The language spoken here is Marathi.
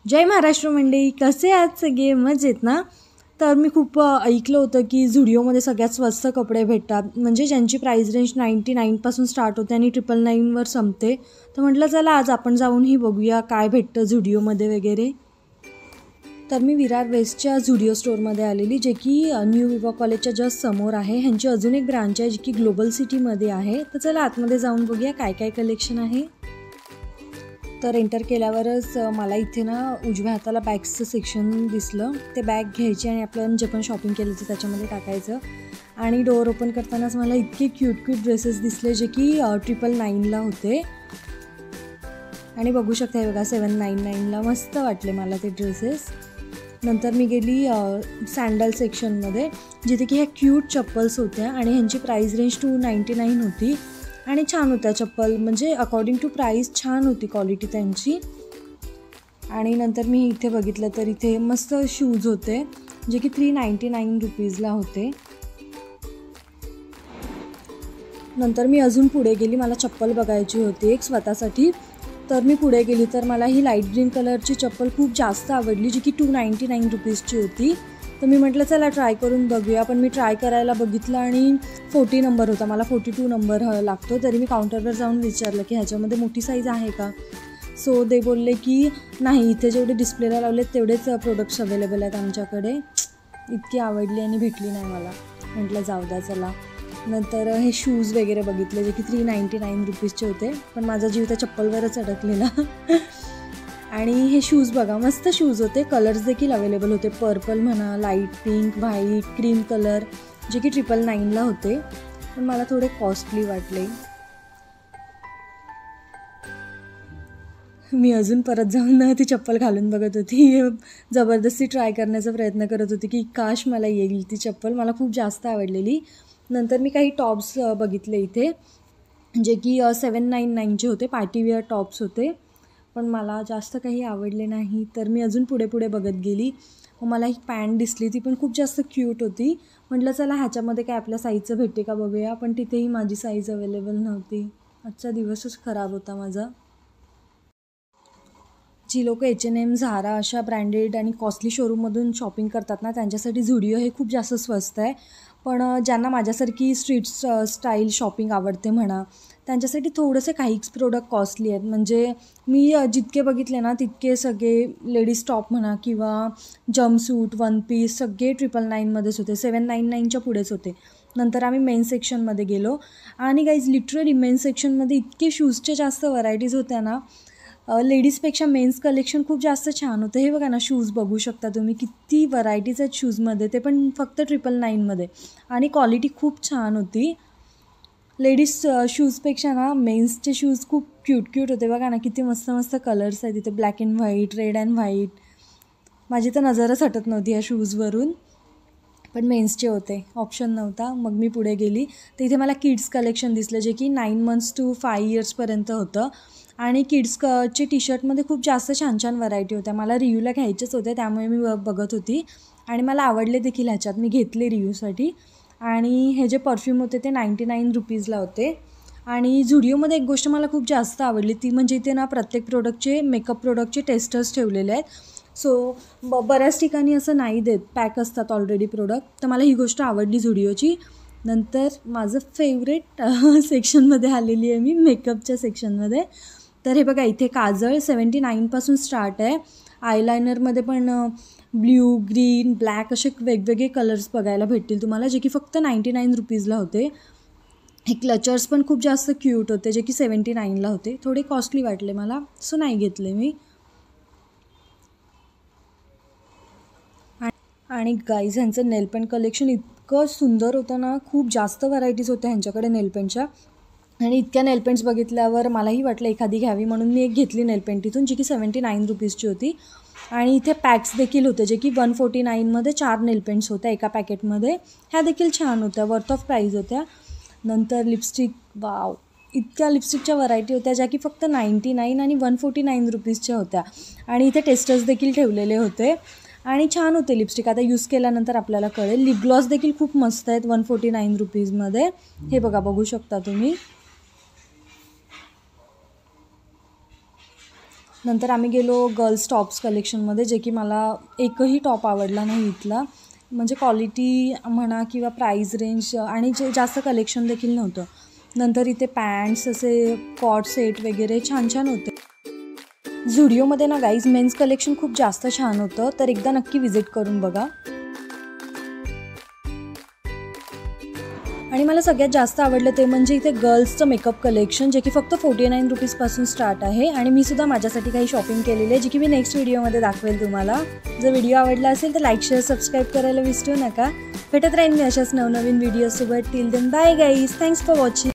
जय महाराष्ट्र मंडळी, कसे आहात सगळे? मजेत ना? तर मी खूप ऐकलं होतं की झुडिओमध्ये सगळ्यात स्वस्त कपडे भेटतात, म्हणजे ज्यांची प्राईस रेंज 99पासून स्टार्ट होते आणि 999वर संपते. तर म्हटलं चला आज आपण जाऊनही बघूया काय भेटतं झुडिओमध्ये वगैरे. तर मी विरार वेस्टच्या झुडिओ स्टोअरमध्ये आलेली, जे की न्यू विवा कॉलेजच्या जस्ट समोर आहे. ह्यांची अजून एक ब्रांच आहे जी की ग्लोबल सिटीमध्ये आहे. तर चला आतमध्ये जाऊन बघूया काय काय कलेक्शन आहे. तर एंटर केल्यावरच मला इथे ना उजव्या हाताला बॅग्सचं सेक्शन दिसलं. ते बॅग घ्यायची आणि आपण जे पण शॉपिंग केलं ते त्याच्यामध्ये टाकायचं. आणि डोअर ओपन करतानाच मला इतके क्यूट ड्रेसेस दिसले जे की 999ला होते. आणि बघू शकता हे बघा 799ला मस्त वाटले मला ते ड्रेसेस. नंतर मी गेली सँडल सेक्शनमध्ये, जिथे की ह्या क्यूट चप्पल्स होत्या आणि ह्यांची प्राईस रेंज 299 होती. आणि छान होत्या चप्पल, म्हणजे अकॉर्डिंग टू प्राईस छान होती क्वालिटी त्यांची. आणि नंतर मी इथे बघितलं तर इथे मस्त शूज होते जे की 399 रुपीजला होते. नंतर मी अजून पुढे गेली, मला चप्पल बघायची होती एक स्वतःसाठी. तर मी पुढे गेली तर मला ही लाईट ग्रीन कलरची चप्पल खूप जास्त आवडली, जी की 299 रुपीजची होती. तर मी म्हटलं चला ट्राय करून बघूया. पण मी ट्राय करायला बघितलं आणि 40 नंबर होता, मला 42 नंबर लागतो. तरी मी काउंटरवर जाऊन विचारलं की ह्याच्यामध्ये मोठी साईज आहे का. सो ते बोलले की नाही, इथे जेवढे डिस्प्लेला लावलेत तेवढेच प्रोडक्ट्स अवेलेबल आहेत आमच्याकडे. इतकी आवडली आणि भेटली नाही मला, म्हटलं जाऊ द्या चला. नंतर हे शूज वगैरे बघितले जे की 399 रुपीजचे होते, पण माझा जीव त्या चप्पलवरच अडकलेला. आणि हे शूज बघा, मस्त शूज होते. कलर्स देखील अवेलेबल होते, पर्पल म्हणा, light pink, white, cream colour, जे की 999ला होते. पण मला थोडे कॉस्टली वाटले. मी अजून परत जाऊन ती चप्पल घालून बघत होती, जबरदस्ती ट्राय करण्याचा प्रयत्न करत होती की काश मला येईल ती चप्पल, मला खूप जास्त आवडलेली. नंतर मी काही टॉप्स बघितले इथे, जे की 799चे होते. पार्टीवेअर टॉप्स होते, पण मला जास्त काही आवडले नाही. तर मी अजून पुढे पुढे बघत गेली. मला एक पॅन्ट दिसली, ती पण खूप जास्त क्यूट होती. म्हटलं चला ह्याच्यामध्ये काय आपल्या साईजचं भेटते का बघूया, पण तिथेही माझी साईज अवेलेबल नव्हती. आजचा दिवसच खराब होता माझा. जी लोक H&M, झारा अशा ब्रँडेड आणि कॉस्टली शोरूममधून शॉपिंग करतात ना, त्यांच्यासाठी झुडिओ हे खूप जास्त स्वस्त आहे. पण ज्यांना माझ्यासारखी स्ट्रीट स्टाईल शॉपिंग आवडते म्हणा, त्यांच्यासाठी थोडेसे काहीच प्रोडक्ट कॉस्टली आहेत. म्हणजे मी जितके बघितले ना तितके सगळे लेडीज टॉप म्हणा किंवा जम्पसूट, वन पीस सगळे 999मध्येच होते, 799च्या पुढेच होते. नंतर आम्ही मेन्स सेक्शनमध्ये गेलो आणि गाईज लिटरली मेन्स सेक्शनमध्ये इतके शूजचे जास्त व्हरायटीज होत्या ना, लेडीजपेक्षा मेन्स कलेक्शन खूप जास्त छान होतं. हे बघा ना, शूज बघू शकता तुम्ही, किती व्हरायटीज आहेत शूजमध्ये, ते पण फक्त 999मध्ये. आणि क्वालिटी खूप छान होती. लेडीज शूजपेक्षा ना मेन्सचे शूज खूप क्यूट होते. बघा ना किती मस्त मस्त कलर्स आहेत तिथे, black and white, red and white. माझी तर नजरच हटत नव्हती या शूजवरून. पण मेन्सचे होते, ऑप्शन नव्हता. मग मी पुढे गेली तर इथे मला किड्स कलेक्शन दिसलं, जे की 9 months to 5 yearsपर्यंत होतं. आणि किड्सचे टी शर्टमध्ये खूप जास्त छान छान व्हरायटी होत्या. मला रिव्ह्यूला घ्यायचेच होते, त्यामुळे मी बघत होती आणि मला आवडले देखील ह्याच्यात. मी घेतले रिव्ह्यूसाठी. आणि हे जे परफ्यूम होते ते 99 रुपीजला होते. आणि झुडिओमध्ये एक गोष्ट मला खूप जास्त आवडली, ती म्हणजे इथे ना प्रत्येक प्रोडक्टचे, मेकअप प्रोडक्टचे टेस्टर्स ठेवलेले आहेत. सो बऱ्याच ठिकाणी असं नाही देत, पॅक असतात ऑलरेडी प्रोडक्ट. तर मला ही गोष्ट आवडली झुडिओची. नंतर माझं फेवरेट सेक्शनमध्ये आलेली आहे मी, मेकअपच्या सेक्शनमध्ये. तर हे बघा, इथे काजळ 79पासून स्टार्ट आहे. आयलायनरमध्ये पण ब्ल्यू, ग्रीन, ब्लॅक असे वेगवेगळे कलर्स बघायला भेटतील तुम्हाला, जे की फक्त 99 रुपीजला होते. हे क्लचर्स पण खूप जास्त क्यूट होते, जे की 79ला होते. थोडे कॉस्टली वाटले मला, सो नाही घेतले मी. आणि गाईज ह्यांचं नेलपेंट कलेक्शन इतकं सुंदर होतं ना, खूप जास्त व्हरायटीज होत्या ह्यांच्याकडे नेलपेंटच्या. आणि इतक्या नेलपेंट्स बघितल्यावर मलाही वाटलं एखादी घ्यावी, म्हणून मी एक घेतली नेलपेंट इथून, जी की 79 रुपीजची होती. आणि इथे पॅक्स देखील होते, जे की 149मध्ये 4 नेलपेंट्स होत्या एका पॅकेटमध्ये. ह्या देखील छान होत्या, वर्थ ऑफ प्राईज होत्या. नंतर लिपस्टिक, वाव, इतक्या लिपस्टिकच्या व्हरायटी होत्या ज्या की फक्त 99 आणि 149 रुपीजच्या होत्या. आणि इथे टेस्टर्स देखील ठेवलेले होते आणि छान होते लिपस्टिक. आता यूज केल्यानंतर आपल्याला कळेल. लिप ग्लॉस देखील खूप मस्त आहेत 149 रुपीजमध्ये. हे बघा, बघू शकता तुम्ही. नंतर आम्ही गेलो गर्ल्स टॉप्स कलेक्शनमध्ये, जे की मला एकही टॉप आवडला नाही इथला. म्हणजे क्वालिटी म्हणा किंवा प्राईस रेंज आणि जे जास्त कलेक्शन देखील नव्हतं. नंतर इथे पॅन्ट्स असे कॉट सेट वगैरे छान छान होते. झुडिओमध्ये ना गाईज मेन्स कलेक्शन खूप जास्त छान होतं, तर एकदा नक्की विजिट करून बघा. आणि मला सगळ्यात जास्त आवडलं ते म्हणजे इथे गर्ल्सचं मेकअप कलेक्शन, जे की फक्त 49 रुपीजपासून स्टार्ट आहे. आणि मी सुद्धा माझ्यासाठी काही शॉपिंग केलेली आहे, जी की मी नेक्स्ट व्हिडिओमध्ये दाखवेल तुम्हाला. जर व्हिडिओ आवडला असेल तर लाईक शेअर सबस्क्राईब करायला विसरू नका. भेटत राहीन मी अशाच नवनवीन व्हिडिओसोबत. Till then bye guys, thanks for watching.